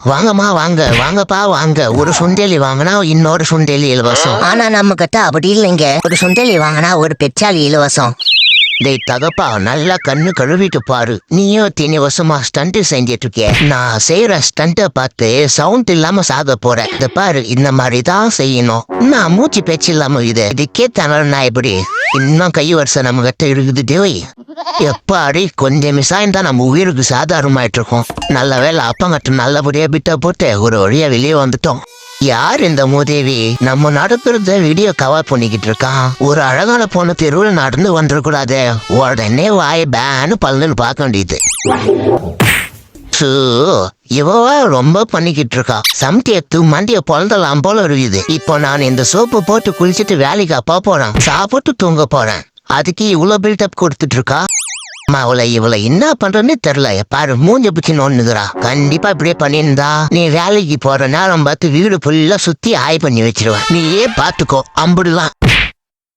வாங்கம்மா வாங்க வாங்கப்பா வாங்க. ஒரு சுண்டெலி வாங்கினா இன்னொரு சுண்டெலி இலவசம். ஆனா நம்ம கிட்ட அப்படி இல்லைங்க. ஒரு சுண்டலி வாங்கினா ஒரு பெச்சாலி இலவசம். டேய் தகப்பா, நல்லா கண்ணு கழுவிட்டு பாரு. நீயும் 3 வருஷமா ஸ்டண்ட் செஞ்சிட்டு இருக்க. நான் செய்யற ஸ்டண்ட்டை பார்த்து சவுண்ட் இல்லாம சாக போறேன். இத பாரு, இந்த மாதிரி தான் செய்யணும். நான் மூச்சு பேச்சு இல்லாம இதுக்கே தனல் நான் எப்படி இன்னும் கை வருஷம் நம்ம கிட்ட இருக்குது. டேய் எப்பாடி கொஞ்சம் மிஸ் ஆயிருந்தா நம்ம உயிருக்கு சாதாரணமாயிட்டு இருக்கோம். நல்ல வேலை அப்பங்கட்ட நல்லபடியா பிட்ட போட்டு ஒரு வழியா வெளியே வந்துட்டோம். யார் இந்த மூதேவி நம்ம நடத்துறத வீடியோ கவர் பண்ணிக்கிட்டு இருக்கான்? ஒரு அழகான பொண்ணு தெருவில் நடந்து வந்துடக்கூடாது. உடனே வாய் பேன்னு பல்லுன்னு பார்க்க வேண்டியது. இவவா ரொம்ப பண்ணிக்கிட்டு இருக்கா. சம்தியத்து மண்டிய பொழந்தலாம் போல இருக்குது. இப்போ நான் இந்த சோப்பு போட்டு குளிச்சுட்டு வேலைக்கு அப்பா போறேன், சாப்பிட்டு தூங்க போறேன். அதுக்கு இவ்வளவு பில்டப் கொடுத்துட்டு இருக்கா. இவளை என்ன பண்றேன்னு தெரியல. பாரு மூஞ்ச பிச்சு நோண்டுகிறா. கண்டிப்பா இப்படியே பண்ணியிருந்தா நீ வேலைக்கு போற நேரம் பார்த்து வீடு ஃபுல்லா சுத்தி ஆய் பண்ணி வச்சிருவேன். நீயே பாத்துக்கோ. அம்புடலாம்